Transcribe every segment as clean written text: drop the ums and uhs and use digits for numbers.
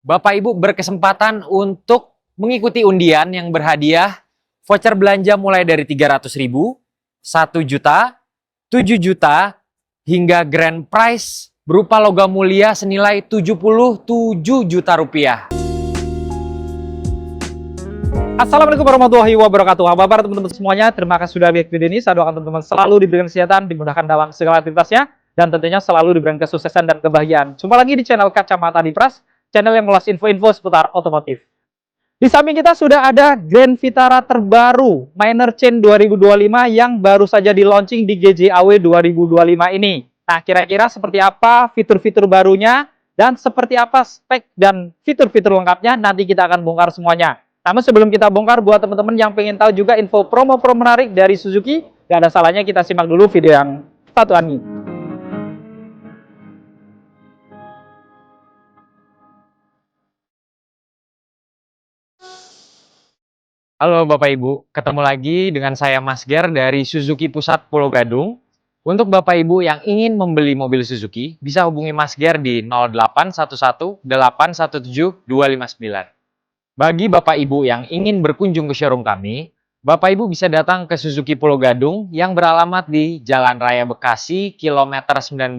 Bapak Ibu berkesempatan untuk mengikuti undian yang berhadiah voucher belanja mulai dari 300.000, 1 juta, 7 juta, hingga grand prize berupa logam mulia senilai 77 juta rupiah. Assalamualaikum warahmatullahi wabarakatuh. Apa kabar teman-teman semuanya? Terima kasih sudah mengikuti video ini. Saya doakan teman-teman selalu diberikan kesehatan, dimudahkan dalam segala aktivitasnya, dan tentunya selalu diberikan kesuksesan dan kebahagiaan. Jumpa lagi di channel Kacamata Dipras, channel yang mengulas info-info seputar otomotif. Di samping kita sudah ada Grand Vitara terbaru Minor Change 2025 yang baru saja di launching di GJAW 2025 ini. Nah, kira-kira seperti apa fitur-fitur barunya dan seperti apa spek dan fitur-fitur lengkapnya, nanti kita akan bongkar semuanya. Namun sebelum kita bongkar, buat teman-teman yang pengen tahu juga info promo-promo menarik dari Suzuki, gak ada salahnya kita simak dulu video yang satuan ini. Halo Bapak Ibu, ketemu lagi dengan saya Mas Ger dari Suzuki Pusat Pulau Gadung. Untuk Bapak Ibu yang ingin membeli mobil Suzuki, bisa hubungi Mas Ger di 0811 817 259. Bagi Bapak Ibu yang ingin berkunjung ke showroom kami, Bapak Ibu bisa datang ke Suzuki Pulau Gadung yang beralamat di Jalan Raya Bekasi, kilometer 19,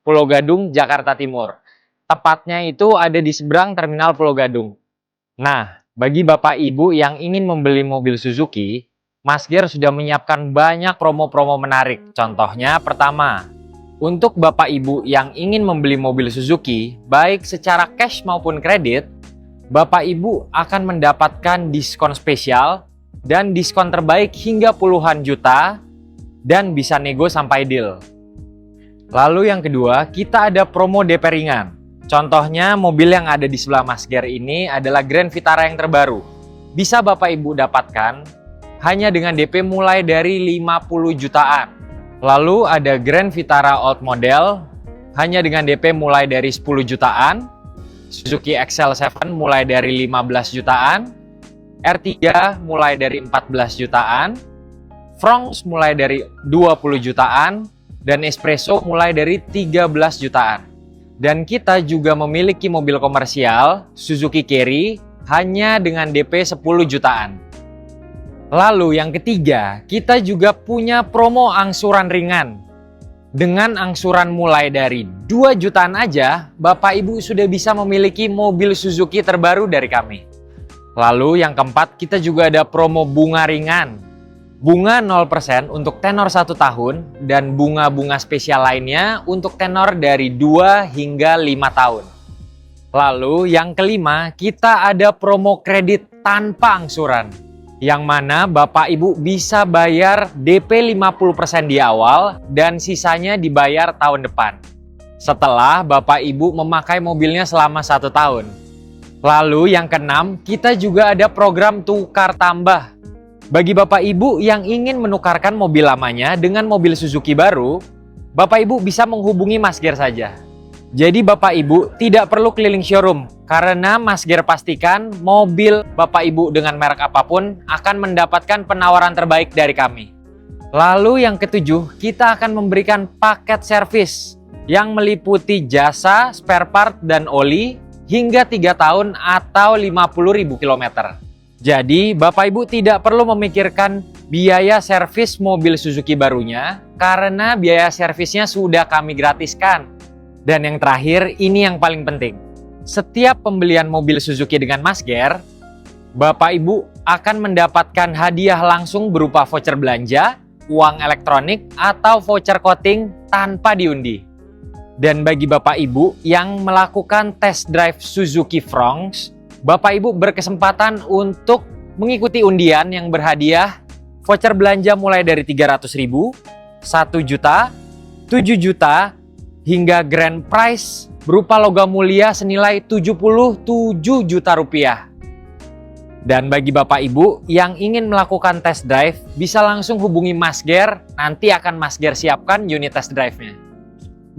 Pulau Gadung, Jakarta Timur. Tepatnya itu ada di seberang Terminal Pulau Gadung. Nah, bagi Bapak Ibu yang ingin membeli mobil Suzuki, Mas Ger sudah menyiapkan banyak promo-promo menarik. Contohnya pertama, untuk Bapak Ibu yang ingin membeli mobil Suzuki, baik secara cash maupun kredit, Bapak Ibu akan mendapatkan diskon spesial dan diskon terbaik hingga puluhan juta dan bisa nego sampai deal. Lalu yang kedua, kita ada promo DP ringan. Contohnya mobil yang ada di sebelah Mas Ger ini adalah Grand Vitara yang terbaru. Bisa Bapak Ibu dapatkan hanya dengan DP mulai dari 50 jutaan. Lalu ada Grand Vitara Old Model hanya dengan DP mulai dari 10 jutaan. Suzuki XL7 mulai dari 15 jutaan, R3 mulai dari 14 jutaan, Fronx mulai dari 20 jutaan, dan Espresso mulai dari 13 jutaan. Dan kita juga memiliki mobil komersial Suzuki Carry hanya dengan DP 10 jutaan. Lalu yang ketiga, kita juga punya promo angsuran ringan. Dengan angsuran mulai dari 2 jutaan aja, Bapak Ibu sudah bisa memiliki mobil Suzuki terbaru dari kami. Lalu yang keempat, kita juga ada promo bunga ringan. Bunga 0% untuk tenor 1 tahun dan bunga-bunga spesial lainnya untuk tenor dari 2 hingga 5 tahun. Lalu yang kelima, kita ada promo kredit tanpa angsuran. Yang mana Bapak Ibu bisa bayar DP 50% di awal dan sisanya dibayar tahun depan. Setelah Bapak Ibu memakai mobilnya selama 1 tahun. Lalu yang keenam, kita juga ada program tukar tambah. Bagi Bapak Ibu yang ingin menukarkan mobil lamanya dengan mobil Suzuki baru, Bapak Ibu bisa menghubungi Mas Ger saja. Jadi Bapak Ibu tidak perlu keliling showroom karena Mas Ger pastikan mobil Bapak Ibu dengan merek apapun akan mendapatkan penawaran terbaik dari kami. Lalu yang ketujuh, kita akan memberikan paket servis yang meliputi jasa, spare part, dan oli hingga 3 tahun atau 50.000 km. Jadi Bapak Ibu tidak perlu memikirkan biaya servis mobil Suzuki barunya karena biaya servisnya sudah kami gratiskan. Dan yang terakhir, ini yang paling penting. Setiap pembelian mobil Suzuki dengan Mas Ger, Bapak Ibu akan mendapatkan hadiah langsung berupa voucher belanja, uang elektronik, atau voucher coating tanpa diundi. Dan bagi Bapak Ibu yang melakukan test drive Suzuki Fronx, Bapak Ibu berkesempatan untuk mengikuti undian yang berhadiah voucher belanja mulai dari 300.000, 1 juta, 7 juta, hingga grand prize berupa logam mulia senilai 77 juta rupiah. Dan bagi Bapak Ibu yang ingin melakukan test drive, bisa langsung hubungi Mas Ger, nanti akan Mas Ger siapkan unit test drive-nya.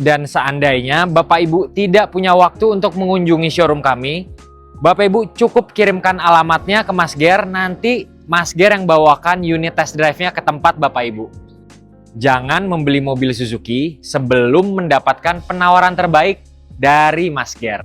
Dan seandainya Bapak Ibu tidak punya waktu untuk mengunjungi showroom kami, Bapak Ibu cukup kirimkan alamatnya ke Mas Ger, nanti Mas Ger yang bawakan unit test drive-nya ke tempat Bapak Ibu. Jangan membeli mobil Suzuki sebelum mendapatkan penawaran terbaik dari Mas Ger.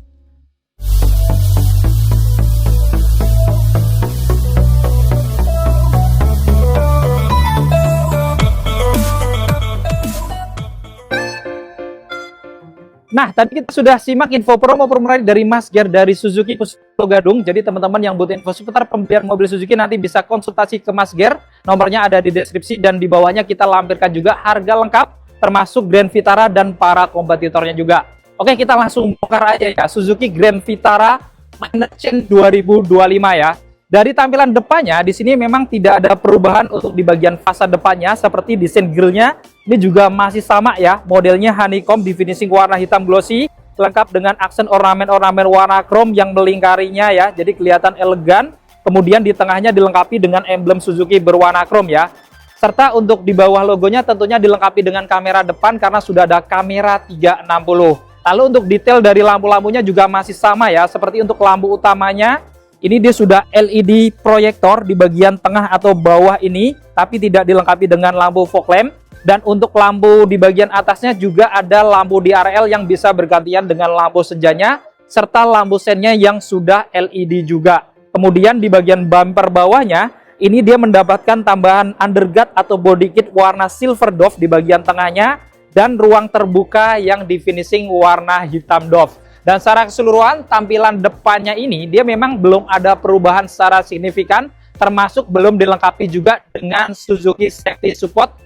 Nah, tadi kita sudah simak info promo dari Mas Ger dari Suzuki Pusat Pulau Gadung. Jadi teman-teman yang butuh info seputar pembelian mobil Suzuki nanti bisa konsultasi ke Mas Ger. Nomornya ada di deskripsi dan di bawahnya kita lampirkan juga harga lengkap termasuk Grand Vitara dan para kompetitornya juga. Oke, kita langsung bongkar aja ya Suzuki Grand Vitara Minor Change 2025 ya. Dari tampilan depannya di sini memang tidak ada perubahan untuk di bagian fasad depannya seperti desain grillnya. Ini juga masih sama ya, modelnya honeycomb di finishing warna hitam glossy, lengkap dengan aksen ornamen-ornamen warna chrome yang melingkarinya ya, jadi kelihatan elegan. Kemudian di tengahnya dilengkapi dengan emblem Suzuki berwarna chrome ya. Serta untuk di bawah logonya tentunya dilengkapi dengan kamera depan karena sudah ada kamera 360. Lalu untuk detail dari lampu-lampunya juga masih sama ya, seperti untuk lampu utamanya, ini dia sudah LED proyektor di bagian tengah atau bawah ini, tapi tidak dilengkapi dengan lampu fog lamp. Dan untuk lampu di bagian atasnya juga ada lampu DRL yang bisa bergantian dengan lampu senjanya, serta lampu sennya yang sudah LED juga. Kemudian di bagian bumper bawahnya, ini dia mendapatkan tambahan underguard atau body kit warna silver doff di bagian tengahnya, dan ruang terbuka yang di finishing warna hitam doff. Dan secara keseluruhan tampilan depannya ini dia memang belum ada perubahan secara signifikan, termasuk belum dilengkapi juga dengan Suzuki Safety Support.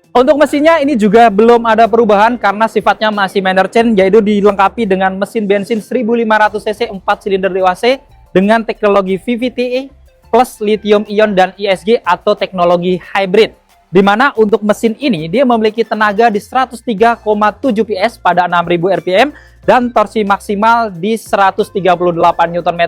Untuk mesinnya ini juga belum ada perubahan karena sifatnya masih minor change, yaitu dilengkapi dengan mesin bensin 1500 cc 4 silinder DOHC dengan teknologi VVT-e plus lithium ion dan ESG atau teknologi hybrid. Dimana untuk mesin ini dia memiliki tenaga di 103,7 PS pada 6000 rpm dan torsi maksimal di 138 Nm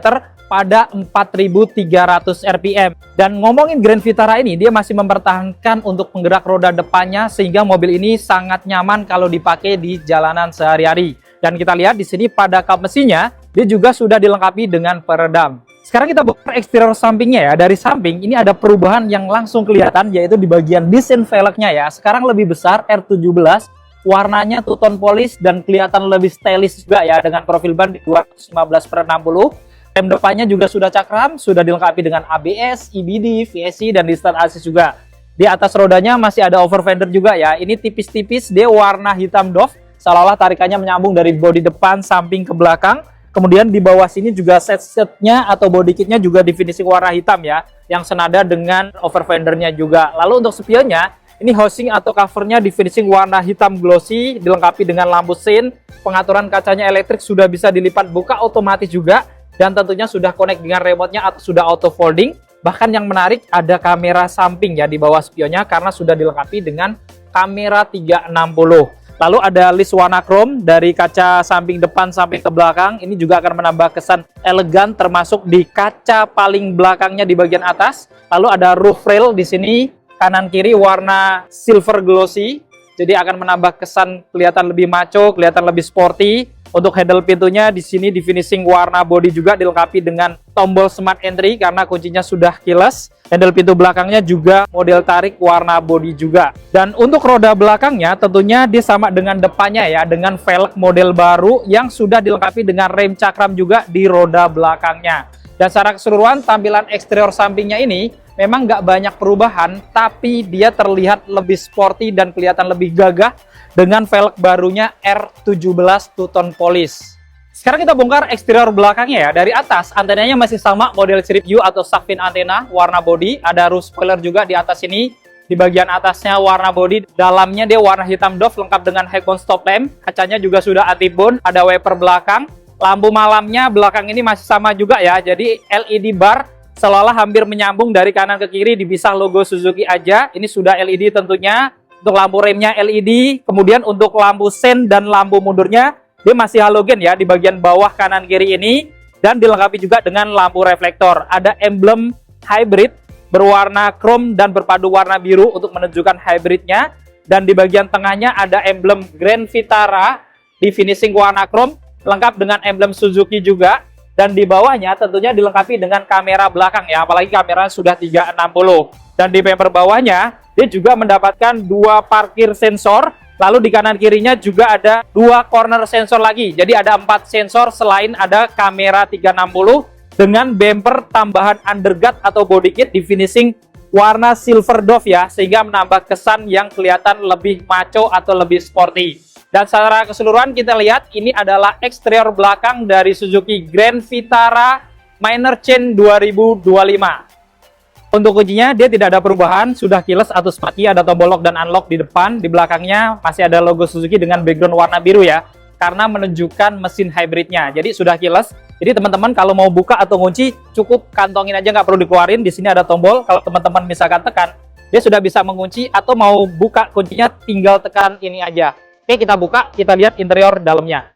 pada 4300 rpm. Dan ngomongin Grand Vitara ini, dia masih mempertahankan untuk penggerak roda depannya sehingga mobil ini sangat nyaman kalau dipakai di jalanan sehari-hari. Dan kita lihat di sini pada kap mesinnya, dia juga sudah dilengkapi dengan peredam. Sekarang kita buka eksterior sampingnya ya. Dari samping ini ada perubahan yang langsung kelihatan, yaitu di bagian desain velgnya ya. Sekarang lebih besar, R17, warnanya two tone polish dan kelihatan lebih stylish juga ya dengan profil ban di 215/60. Rem depannya juga sudah cakram, sudah dilengkapi dengan ABS, EBD, VSC, dan distance assist juga. Di atas rodanya masih ada over fender juga ya. Ini tipis-tipis, dia warna hitam doff, seolah-olah tarikannya menyambung dari bodi depan samping ke belakang. Kemudian di bawah sini juga set-setnya atau body kitnya juga di finishing warna hitam ya, yang senada dengan over fendernya juga. Lalu untuk spionnya, ini housing atau covernya di finishing warna hitam glossy, dilengkapi dengan lampu sein, pengaturan kacanya elektrik sudah bisa dilipat buka otomatis juga. Dan tentunya sudah connect dengan remote-nya atau sudah auto folding. Bahkan yang menarik ada kamera samping ya di bawah spionnya karena sudah dilengkapi dengan kamera 360. Lalu ada list warna chrome dari kaca samping depan sampai ke belakang. Ini juga akan menambah kesan elegan termasuk di kaca paling belakangnya di bagian atas. Lalu ada roof rail di sini kanan kiri warna silver glossy. Jadi akan menambah kesan kelihatan lebih maco, kelihatan lebih sporty. Untuk handle pintunya di sini di finishing warna body juga dilengkapi dengan tombol smart entry karena kuncinya sudah keyless. Handle pintu belakangnya juga model tarik warna body juga. Dan untuk roda belakangnya tentunya dia sama dengan depannya ya, dengan velg model baru yang sudah dilengkapi dengan rem cakram juga di roda belakangnya. Dan secara keseluruhan tampilan eksterior sampingnya ini memang nggak banyak perubahan, tapi dia terlihat lebih sporty dan kelihatan lebih gagah dengan velg barunya R17 two tone polish. Sekarang kita bongkar eksterior belakangnya ya. Dari atas antenanya masih sama model strip view atau shark fin antena warna body. Ada roof spoiler juga di atas ini. Di bagian atasnya warna body, dalamnya dia warna hitam doff lengkap dengan high-con stop lamp. Kacanya juga sudah anti-bone, ada wiper belakang. Lampu malamnya belakang ini masih sama juga ya. Jadi LED bar seolah-olah hampir menyambung dari kanan ke kiri, dipisah logo Suzuki aja. Ini sudah LED tentunya. Untuk lampu remnya LED, kemudian untuk lampu sen dan lampu mundurnya dia masih halogen ya di bagian bawah kanan kiri ini, dan dilengkapi juga dengan lampu reflektor. Ada emblem hybrid berwarna chrome dan berpadu warna biru untuk menunjukkan hybridnya, dan di bagian tengahnya ada emblem Grand Vitara di finishing warna chrome lengkap dengan emblem Suzuki juga, dan di bawahnya tentunya dilengkapi dengan kamera belakang ya, apalagi kameranya sudah 360. Dan di bumper bawahnya dia juga mendapatkan dua parkir sensor, lalu di kanan kirinya juga ada dua corner sensor lagi. Jadi ada 4 sensor selain ada kamera 360 dengan bumper tambahan underguard atau body kit di finishing warna silver doff ya, sehingga menambah kesan yang kelihatan lebih maco atau lebih sporty. Dan secara keseluruhan kita lihat ini adalah eksterior belakang dari Suzuki Grand Vitara Minor Change 2025. Untuk kuncinya dia tidak ada perubahan, sudah keyless atau mati, ada tombol lock dan unlock di depan. Di belakangnya masih ada logo Suzuki dengan background warna biru ya, karena menunjukkan mesin hybridnya. Jadi sudah keyless. Jadi teman-teman kalau mau buka atau kunci cukup kantongin aja, nggak perlu dikeluarin. Di sini ada tombol, kalau teman-teman misalkan tekan, dia sudah bisa mengunci, atau mau buka kuncinya tinggal tekan ini aja. Oke, kita buka, kita lihat interior dalamnya.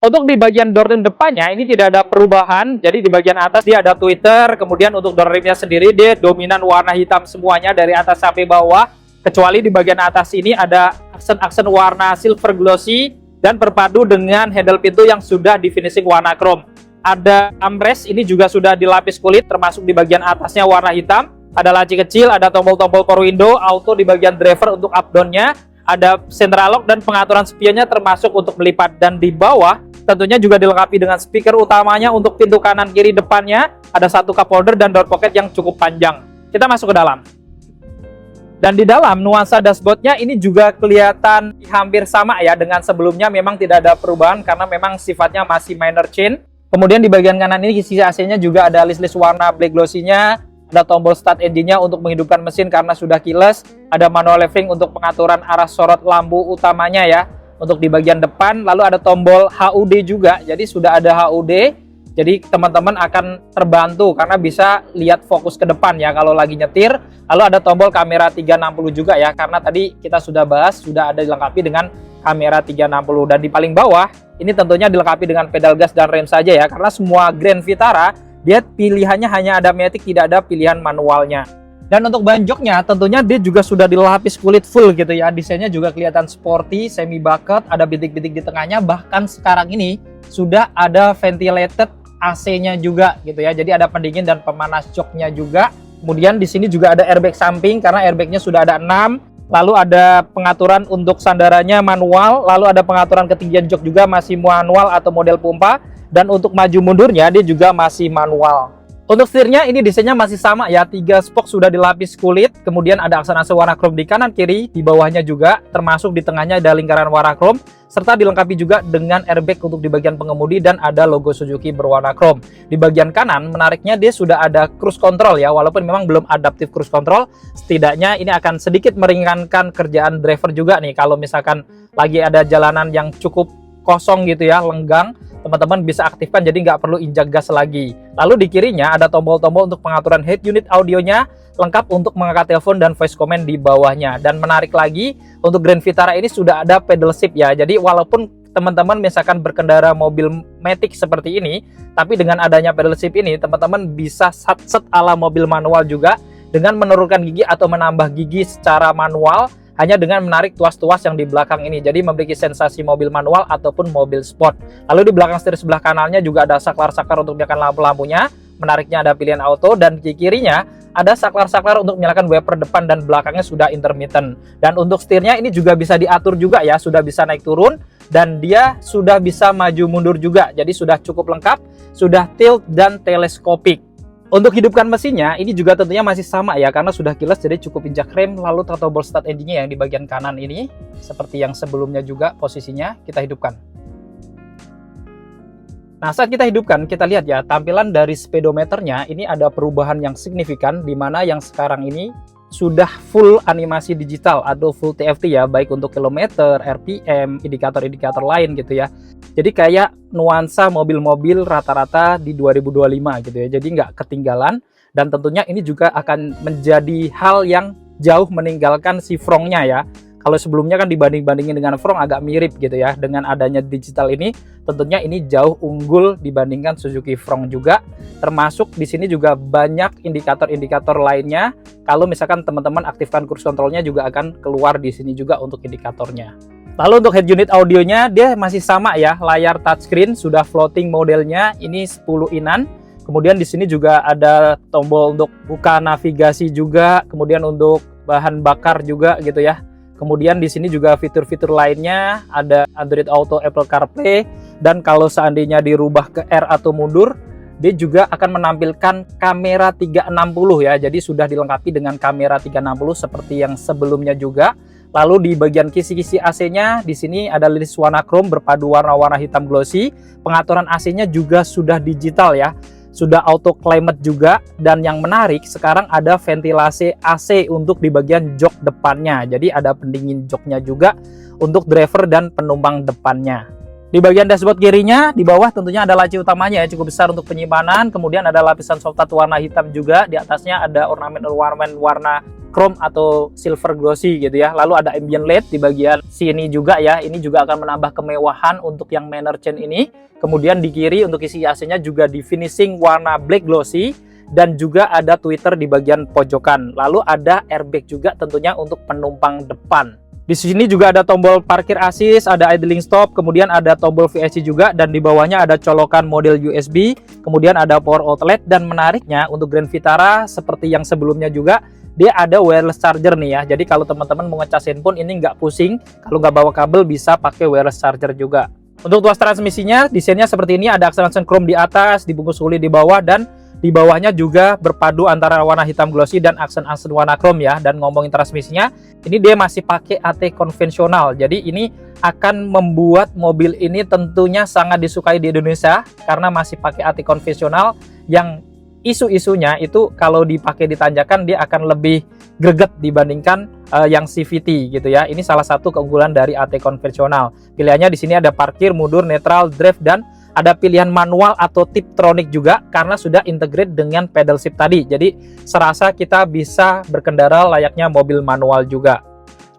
Untuk di bagian door rim depannya ini tidak ada perubahan. Jadi di bagian atas dia ada tweeter, kemudian untuk door rimnya sendiri dia dominan warna hitam semuanya dari atas sampai bawah. Kecuali di bagian atas ini ada aksen-aksen warna silver glossy dan berpadu dengan handle pintu yang sudah di finishing warna chrome. Ada armrest ini juga sudah dilapis kulit, termasuk di bagian atasnya warna hitam. Ada laci kecil, ada tombol-tombol power window, auto di bagian driver untuk up down-nya. Ada central lock dan pengaturan spionnya termasuk untuk melipat, dan di bawah tentunya juga dilengkapi dengan speaker utamanya untuk pintu kanan kiri depannya. Ada satu cup holder dan door pocket yang cukup panjang. Kita masuk ke dalam. Dan di dalam nuansa dashboardnya ini juga kelihatan hampir sama ya dengan sebelumnya, memang tidak ada perubahan karena memang sifatnya masih minor change. Kemudian di bagian kanan ini sisi AC-nya juga ada list-list warna black glossy-nya. Ada tombol start engine-nya untuk menghidupkan mesin karena sudah keyless. Ada manual levering untuk pengaturan arah sorot lampu utamanya ya, untuk di bagian depan. Lalu ada tombol HUD juga, jadi sudah ada HUD. Jadi teman-teman akan terbantu karena bisa lihat fokus ke depan ya kalau lagi nyetir. Lalu ada tombol kamera 360 juga ya, karena tadi kita sudah bahas sudah ada dilengkapi dengan kamera 360. Dan di paling bawah ini tentunya dilengkapi dengan pedal gas dan rem saja ya, karena semua Grand Vitara dia pilihannya hanya ada matic, tidak ada pilihan manualnya. Dan untuk ban joknya tentunya dia juga sudah dilapis kulit full gitu ya. Desainnya juga kelihatan sporty, semi bucket, ada bintik-bintik di tengahnya. Bahkan sekarang ini sudah ada ventilated AC-nya juga gitu ya. Jadi ada pendingin dan pemanas joknya juga. Kemudian di sini juga ada airbag samping karena airbagnya sudah ada 6. Lalu ada pengaturan untuk sandarannya manual. Lalu ada pengaturan ketinggian jok juga masih manual atau model pompa. Dan untuk maju mundurnya dia juga masih manual. Untuk setirnya ini desainnya masih sama ya, 3 spok sudah dilapis kulit. Kemudian ada aksen-aksen warna chrome di kanan kiri, di bawahnya juga, termasuk di tengahnya ada lingkaran warna chrome. Serta dilengkapi juga dengan airbag untuk di bagian pengemudi dan ada logo Suzuki berwarna chrome. Di bagian kanan menariknya dia sudah ada cruise control ya, walaupun memang belum adaptive cruise control. Setidaknya ini akan sedikit meringankan kerjaan driver juga nih, kalau misalkan lagi ada jalanan yang cukup kosong gitu ya, lenggang, teman-teman bisa aktifkan jadi nggak perlu injak gas lagi. Lalu di kirinya ada tombol-tombol untuk pengaturan head unit audionya, lengkap untuk mengangkat telepon dan voice command di bawahnya. Dan menarik lagi, untuk Grand Vitara ini sudah ada pedal shift ya, jadi walaupun teman-teman misalkan berkendara mobil matic seperti ini, tapi dengan adanya pedal shift ini teman-teman bisa set ala mobil manual juga, dengan menurunkan gigi atau menambah gigi secara manual hanya dengan menarik tuas-tuas yang di belakang ini. Jadi memiliki sensasi mobil manual ataupun mobil sport. Lalu di belakang setir sebelah kanannya juga ada saklar-saklar untuk menyalakan lampu-lampunya. Menariknya ada pilihan auto, dan di kirinya ada saklar-saklar untuk menyalakan wiper depan dan belakangnya sudah intermittent. Dan untuk setirnya ini juga bisa diatur juga ya, sudah bisa naik turun dan dia sudah bisa maju mundur juga. Jadi sudah cukup lengkap, sudah tilt dan teleskopik. Untuk hidupkan mesinnya ini juga tentunya masih sama ya, karena sudah keyless jadi cukup injak rem. Lalu tombol start engine-nya yang di bagian kanan ini seperti yang sebelumnya juga posisinya kita hidupkan. Nah, saat kita hidupkan kita lihat ya tampilan dari speedometernya ini ada perubahan yang signifikan, di mana yang sekarang ini sudah full animasi digital atau full TFT ya, baik untuk kilometer, RPM, indikator-indikator lain gitu ya. Jadi kayak nuansa mobil-mobil rata-rata di 2025 gitu ya. Jadi nggak ketinggalan, dan tentunya ini juga akan menjadi hal yang jauh meninggalkan si Frong-nya ya. Kalau sebelumnya kan dibanding-bandingin dengan Frong agak mirip gitu ya. Dengan adanya digital ini tentunya ini jauh unggul dibandingkan Suzuki Frong juga. Termasuk di sini juga banyak indikator-indikator lainnya. Kalau misalkan teman-teman aktifkan cruise controlnya juga akan keluar di sini juga untuk indikatornya. Lalu untuk head unit audionya dia masih sama ya, layar touchscreen, sudah floating modelnya, ini 10 inan. Kemudian di sini juga ada tombol untuk buka navigasi juga, kemudian untuk bahan bakar juga gitu ya. Kemudian di sini juga fitur-fitur lainnya, ada Android Auto, Apple CarPlay, dan kalau seandainya dirubah ke R atau mundur, dia juga akan menampilkan kamera 360 ya. Jadi sudah dilengkapi dengan kamera 360 seperti yang sebelumnya juga. Lalu di bagian kisi-kisi AC-nya di sini ada list warna chrome berpadu warna-warna hitam glossy. Pengaturan AC-nya juga sudah digital ya. Sudah auto climate juga, dan yang menarik sekarang ada ventilasi AC untuk di bagian jok depannya. Jadi ada pendingin joknya juga untuk driver dan penumpang depannya. Di bagian dashboard kirinya, di bawah tentunya ada laci utamanya ya, cukup besar untuk penyimpanan. Kemudian ada lapisan soft touch warna hitam juga. Di atasnya ada ornamen-ornamen warna chrome atau silver glossy gitu ya. Lalu ada ambient LED di bagian sini juga ya. Ini juga akan menambah kemewahan untuk yang manner chain ini. Kemudian di kiri untuk isi AC-nya juga di finishing warna black glossy. Dan juga ada tweeter di bagian pojokan. Lalu ada airbag juga tentunya untuk penumpang depan. Di sini juga ada tombol parkir assist, ada idling stop, kemudian ada tombol VSC juga, dan di bawahnya ada colokan model USB, kemudian ada power outlet, dan menariknya untuk Grand Vitara seperti yang sebelumnya juga, dia ada wireless charger nih ya. Jadi kalau teman-teman mau ngecas handphone ini nggak pusing, kalau nggak bawa kabel bisa pakai wireless charger juga. Untuk tuas transmisinya, desainnya seperti ini, ada aksen-aksen chrome di atas, dibungkus kulit di bawah, dan di bawahnya juga berpadu antara warna hitam glossy dan aksen-aksen warna chrome ya. Dan ngomongin transmisinya, ini dia masih pakai AT konvensional. Jadi ini akan membuat mobil ini tentunya sangat disukai di Indonesia karena masih pakai AT konvensional yang isu-isunya itu kalau dipakai di tanjakan dia akan lebih greget dibandingkan yang CVT gitu ya. Ini salah satu keunggulan dari AT konvensional. Pilihannya di sini ada parkir, mundur, netral, drive, dan ada pilihan manual atau tiptronic juga karena sudah integrate dengan pedal shift tadi. Jadi serasa kita bisa berkendara layaknya mobil manual juga.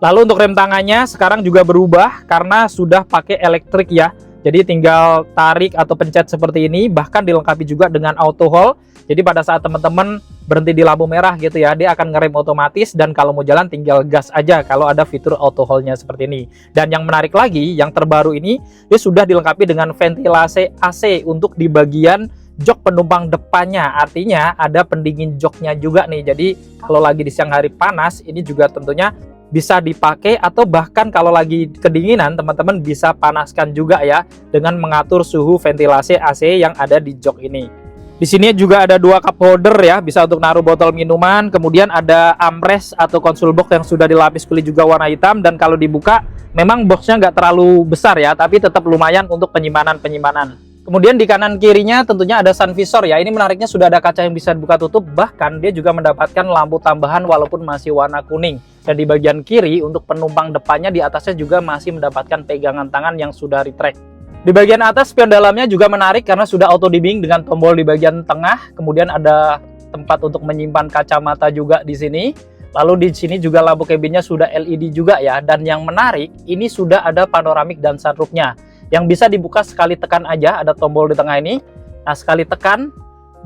Lalu untuk rem tangannya sekarang juga berubah karena sudah pakai elektrik ya. Jadi tinggal tarik atau pencet seperti ini, bahkan dilengkapi juga dengan auto hold. Jadi pada saat teman-teman berhenti di lampu merah gitu ya, dia akan ngerem otomatis, dan kalau mau jalan tinggal gas aja kalau ada fitur auto hold-nya seperti ini. Dan yang menarik lagi, yang terbaru ini, dia sudah dilengkapi dengan ventilasi AC untuk di bagian jok penumpang depannya. Artinya ada pendingin joknya juga nih. Jadi kalau lagi di siang hari panas, ini juga tentunya bisa dipakai, atau bahkan kalau lagi kedinginan teman-teman bisa panaskan juga ya dengan mengatur suhu ventilasi AC yang ada di jok ini. Di sini juga ada dua cup holder ya, bisa untuk naruh botol minuman. Kemudian ada armrest atau console box yang sudah dilapis kulit juga warna hitam, dan kalau dibuka memang boxnya nggak terlalu besar ya, tapi tetap lumayan untuk penyimpanan. Kemudian di kanan kirinya tentunya ada sun visor ya. Ini menariknya sudah ada kaca yang bisa dibuka tutup, bahkan dia juga mendapatkan lampu tambahan walaupun masih warna kuning. Dan di bagian kiri untuk penumpang depannya di atasnya juga masih mendapatkan pegangan tangan yang sudah retract. Di bagian atas spion dalamnya juga menarik karena sudah auto dimming dengan tombol di bagian tengah. Kemudian ada tempat untuk menyimpan kacamata juga di sini. Lalu di sini juga lampu kabinnya sudah LED juga ya. Dan yang menarik, ini sudah ada panoramik dan sunroofnya yang bisa dibuka sekali tekan aja. Ada tombol di tengah ini. Nah, sekali tekan,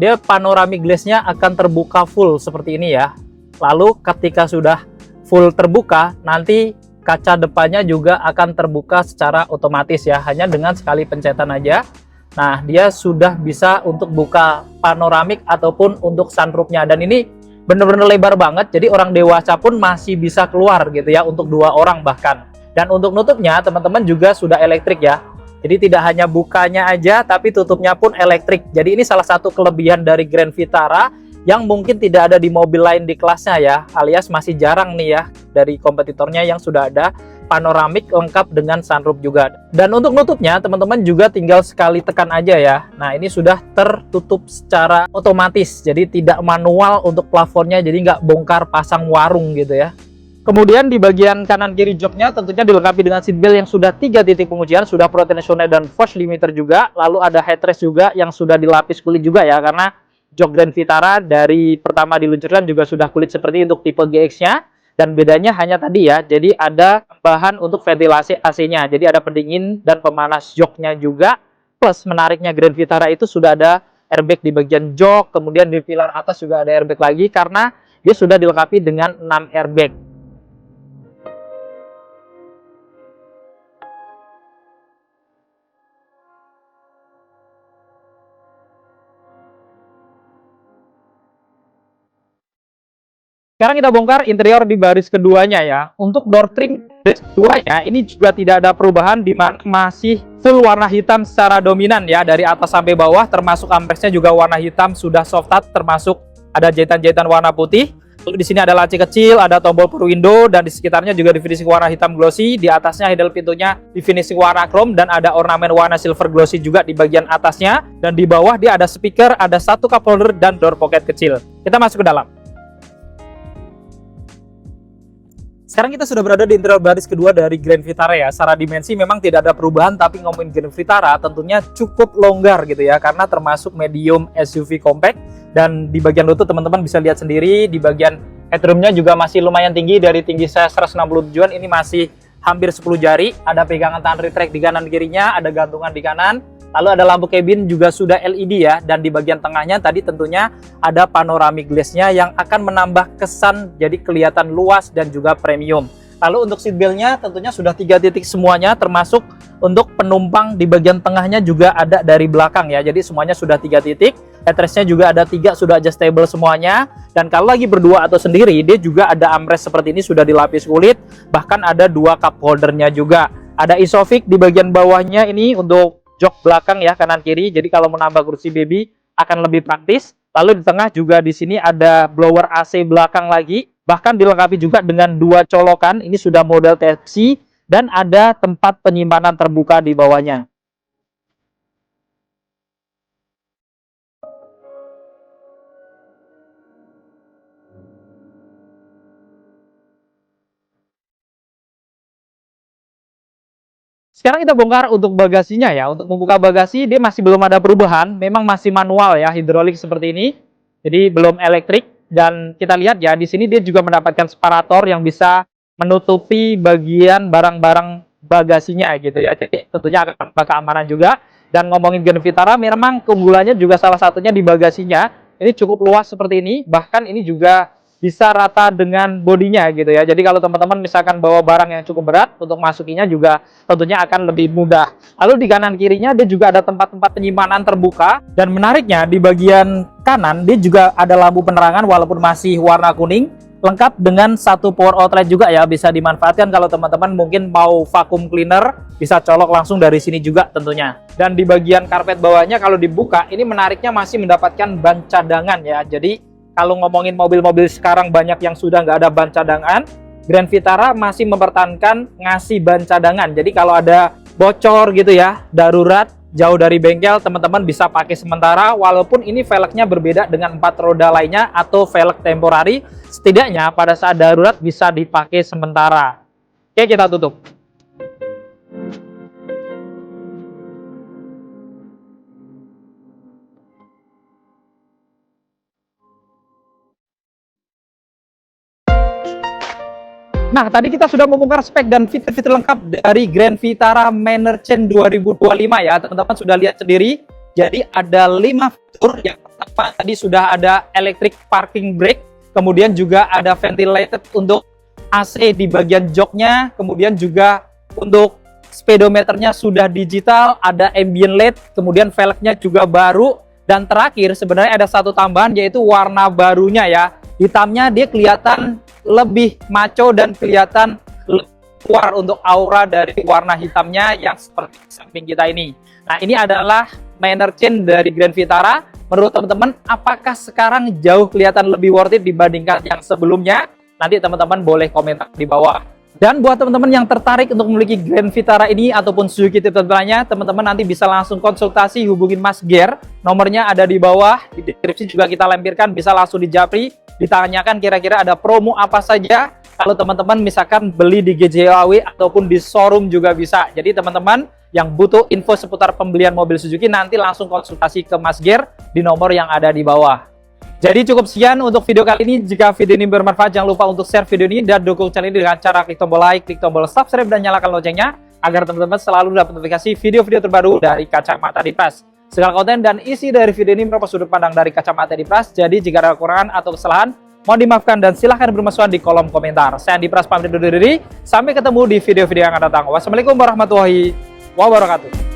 dia panoramic glass-nya akan terbuka full seperti ini ya. Lalu ketika sudah full terbuka, nanti kaca depannya juga akan terbuka secara otomatis ya, hanya dengan sekali pencetan aja. Nah, dia sudah bisa untuk buka panoramik ataupun untuk sunroofnya, dan ini bener-bener lebar banget, jadi orang dewasa pun masih bisa keluar gitu ya, untuk 2 orang bahkan. Dan untuk nutupnya teman-teman juga sudah elektrik ya, jadi tidak hanya bukanya aja tapi tutupnya pun elektrik. Jadi ini salah satu kelebihan dari Grand Vitara yang mungkin tidak ada di mobil lain di kelasnya ya, alias masih jarang nih ya dari kompetitornya yang sudah ada panoramik lengkap dengan sunroof juga. Dan untuk nutupnya teman-teman juga tinggal sekali tekan aja ya. Nah, ini sudah tertutup secara otomatis, jadi tidak manual untuk plafonnya, jadi nggak bongkar pasang warung gitu ya. Kemudian di bagian kanan kiri joknya tentunya dilengkapi dengan seatbelt yang sudah 3 titik pengujian, sudah Pro Tensioner dan force limiter juga. Lalu ada headrest juga yang sudah dilapis kulit juga ya, karena jok Grand Vitara dari pertama diluncurkan juga sudah kulit seperti untuk tipe GX-nya, dan bedanya hanya tadi ya, jadi ada bahan untuk ventilasi AC-nya, jadi ada pendingin dan pemanas joknya juga. Plus menariknya Grand Vitara itu sudah ada airbag di bagian jok, kemudian di pilar atas juga ada airbag lagi karena dia sudah dilengkapi dengan 6 airbag. Sekarang kita bongkar interior di baris keduanya ya. Untuk door trim baris keduanya ini juga tidak ada perubahan, di mana masih full warna hitam secara dominan ya, dari atas sampai bawah, termasuk ampresnya juga warna hitam sudah soft touch, termasuk ada jahitan-jahitan warna putih. Lalu di sini ada laci kecil, ada tombol power window, dan di sekitarnya juga di finishing warna hitam glossy. Di atasnya handle pintunya di finishing warna chrome, dan ada ornamen warna silver glossy juga di bagian atasnya. Dan di bawah dia ada speaker, ada satu cup holder dan door pocket kecil. Kita masuk ke dalam. Sekarang kita sudah berada di interior baris kedua dari Grand Vitara ya. Secara dimensi memang tidak ada perubahan, tapi ngomongin Grand Vitara tentunya cukup longgar gitu ya, karena termasuk medium SUV compact. Dan di bagian lutut teman-teman bisa lihat sendiri, di bagian headroomnya juga masih lumayan tinggi, dari tinggi saya 167-an ini masih hampir 10 jari. Ada pegangan tangan retract di kanan kirinya, ada gantungan di kanan. Lalu ada lampu cabin juga sudah LED ya, dan di bagian tengahnya tadi tentunya ada panoramic glass-nya yang akan menambah kesan jadi kelihatan luas dan juga premium. Lalu untuk seat belt-nya tentunya sudah 3 titik semuanya, termasuk untuk penumpang di bagian tengahnya juga ada dari belakang ya, jadi semuanya sudah 3 titik. Headrest-nya juga ada 3, sudah adjustable semuanya. Dan kalau lagi berdua atau sendiri, dia juga ada armrest seperti ini sudah dilapis kulit, bahkan ada 2 cup holder-nya juga. Ada Isofix di bagian bawahnya ini untuk jok belakang ya, kanan kiri. Jadi kalau menambah kursi baby akan lebih praktis. Lalu di tengah juga di sini ada blower AC belakang lagi. Bahkan dilengkapi juga dengan 2 colokan. Ini sudah model Type-C dan ada tempat penyimpanan terbuka di bawahnya. Sekarang kita bongkar untuk bagasinya ya. Untuk membuka bagasi dia masih belum ada perubahan, memang masih manual ya, hidrolik seperti ini. Jadi belum elektrik. Dan kita lihat ya, di sini dia juga mendapatkan separator yang bisa menutupi bagian barang-barang bagasinya gitu ya. Jadi tentunya akan tambah keamanan juga. Dan ngomongin Grand Vitara, memang keunggulannya juga salah satunya di bagasinya. Ini cukup luas seperti ini, bahkan ini juga bisa rata dengan bodinya gitu ya. Jadi kalau teman-teman misalkan bawa barang yang cukup berat, untuk masukinya juga tentunya akan lebih mudah. Lalu di kanan kirinya dia juga ada tempat-tempat penyimpanan terbuka, dan menariknya di bagian kanan dia juga ada lampu penerangan walaupun masih warna kuning, lengkap dengan 1 power outlet juga ya, bisa dimanfaatkan kalau teman-teman mungkin mau vacuum cleaner, bisa colok langsung dari sini juga tentunya. Dan di bagian karpet bawahnya kalau dibuka, ini menariknya masih mendapatkan ban cadangan ya. Jadi kalau ngomongin mobil-mobil sekarang banyak yang sudah nggak ada ban cadangan, Grand Vitara masih mempertahankan ngasih ban cadangan. Jadi kalau ada bocor gitu ya, darurat, jauh dari bengkel, teman-teman bisa pakai sementara, walaupun ini velgnya berbeda dengan 4 roda lainnya atau velg temporari, setidaknya pada saat darurat bisa dipakai sementara. Oke, kita tutup. Nah, tadi kita sudah membongkar spek dan fitur-fitur lengkap dari Grand Vitara Manor Chain 2025 ya. Teman-teman sudah lihat sendiri. Jadi ada 5 fitur. Yang pertama tadi sudah ada electric parking brake, kemudian juga ada ventilated untuk AC di bagian joknya, kemudian juga untuk speedometernya sudah digital, ada ambient LED, kemudian velgnya juga baru, dan terakhir sebenarnya ada satu tambahan yaitu warna barunya ya. Hitamnya dia kelihatan lebih maco dan kelihatan keluar untuk aura dari warna hitamnya yang seperti samping kita ini. Nah, ini adalah Manor Chain dari Grand Vitara. Menurut teman-teman, apakah sekarang jauh kelihatan lebih worth it dibandingkan yang sebelumnya? Nanti teman-teman boleh komentar di bawah. Dan buat teman-teman yang tertarik untuk memiliki Grand Vitara ini ataupun Suzuki Tipe-tipenya, teman-teman nanti bisa langsung konsultasi, hubungin Mas Ger. Nomornya ada di bawah, di deskripsi juga kita lampirkan, bisa langsung dijapri, ditanyakan kira-kira ada promo apa saja. Kalau teman-teman misalkan beli di GJAW ataupun di showroom juga bisa. Jadi teman-teman yang butuh info seputar pembelian mobil Suzuki nanti langsung konsultasi ke Mas Ger di nomor yang ada di bawah. Jadi cukup sekian untuk video kali ini. Jika video ini bermanfaat, jangan lupa untuk share video ini dan dukung channel ini dengan cara klik tombol like, klik tombol subscribe, dan nyalakan loncengnya agar teman-teman selalu dapat notifikasi video-video terbaru dari Kacamata di Pras. Segala konten dan isi dari video ini merupakan sudut pandang dari Kacamata di Pras. Jadi jika ada kekurangan atau kesalahan, mohon dimaafkan dan silahkan bermasukan di kolom komentar. Saya Andi Pras pamit undur diri. Sampai ketemu di video-video yang akan datang. Wassalamualaikum warahmatullahi wabarakatuh.